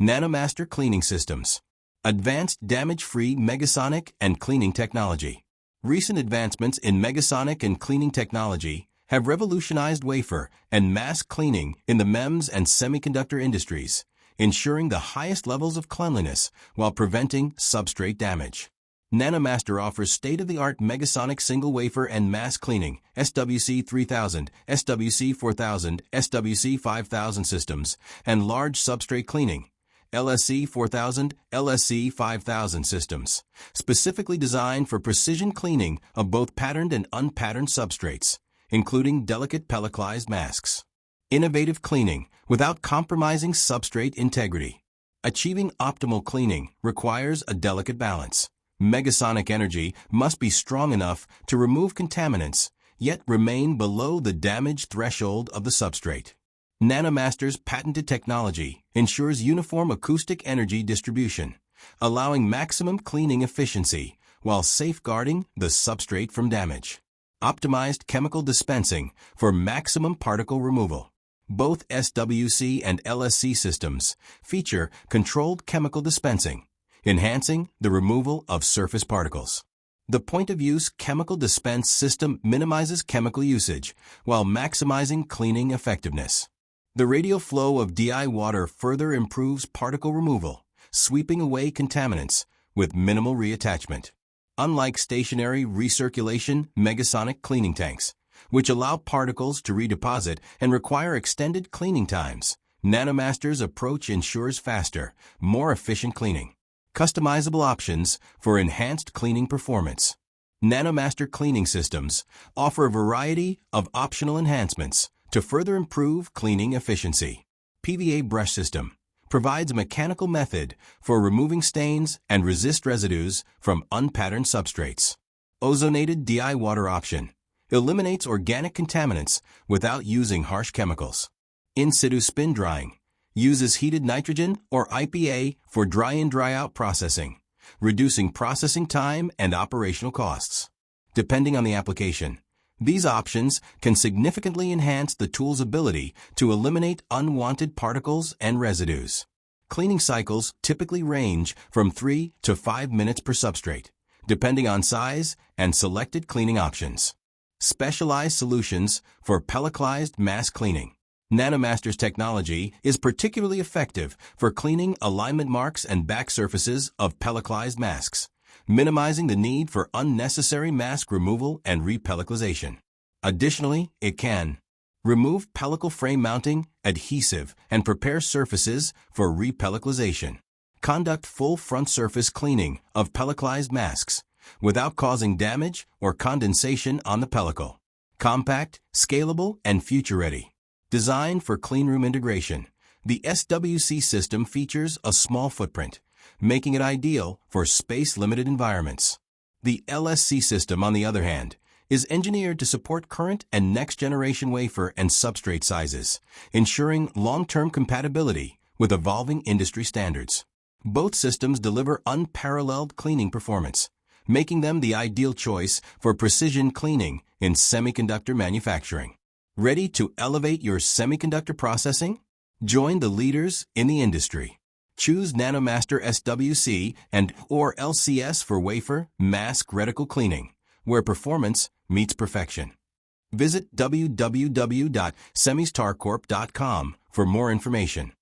Nano-Master Cleaning Systems. Advanced damage-free Megasonic and Cleaning Technology. Recent advancements in Megasonic and Cleaning Technology have revolutionized wafer and mask cleaning in the MEMS and semiconductor industries, ensuring the highest levels of cleanliness while preventing substrate damage. Nano-Master offers state-of-the-art Megasonic single wafer and mask cleaning SWC-3000 SWC-4000 SWC-5000 systems and Large Substrate Cleaning LSC-4000 LSC-5000 systems, specifically designed for precision cleaning of both patterned and unpatterned substrates, including delicate pelliclized masks. Innovative cleaning without compromising substrate integrity. Achieving optimal cleaning requires a delicate balance. Megasonic energy must be strong enough to remove contaminants, yet remain below the damage threshold of the substrate. Nano-Master's patented technology ensures uniform acoustic energy distribution, allowing maximum cleaning efficiency while safeguarding the substrate from damage. Optimized chemical dispensing for maximum particle removal. Both SWC and LSC systems feature controlled chemical dispensing, enhancing the removal of surface particles. The point-of-use chemical dispense system minimizes chemical usage while maximizing cleaning effectiveness. The radial flow of DI water further improves particle removal, sweeping away contaminants with minimal reattachment. Unlike stationary recirculation Megasonic cleaning tanks, which allow particles to redeposit and require extended cleaning times, Nano-Master's approach ensures faster, more efficient cleaning. Customizable options for enhanced cleaning performance. Nano-Master cleaning systems offer a variety of optional enhancements to further improve cleaning efficiency. PVA brush system provides a mechanical method for removing stains and resist residues from unpatterned substrates. Ozonated DI water option eliminates organic contaminants without using harsh chemicals. In-situ spin drying uses heated nitrogen or IPA for dry-in dry-out processing, reducing processing time and operational costs. Depending on the application, these options can significantly enhance the tool's ability to eliminate unwanted particles and residues. Cleaning cycles typically range from 3 to 5 minutes per substrate, depending on size and selected cleaning options. Specialized solutions for pelliclized mask cleaning. Nano-Master's technology is particularly effective for cleaning alignment marks and back surfaces of pelliclized masks, minimizing the need for unnecessary mask removal and repelliclization. Additionally, it can remove pellicle frame mounting, adhesive, and prepare surfaces for repelliclization. Conduct full front surface cleaning of pelliclized masks without causing damage or condensation on the pellicle. Compact, scalable, and future-ready. Designed for cleanroom integration, the SWC system features a small footprint, making it ideal for space-limited environments. The LSC system, on the other hand, is engineered to support current and next-generation wafer and substrate sizes, ensuring long-term compatibility with evolving industry standards. Both systems deliver unparalleled cleaning performance, making them the ideal choice for precision cleaning in semiconductor manufacturing. Ready to elevate your semiconductor processing? Join the leaders in the industry. Choose Nano-Master SWC and/or LCS for wafer, mask, reticle cleaning, where performance meets perfection. Visit www.semistarcorp.com for more information.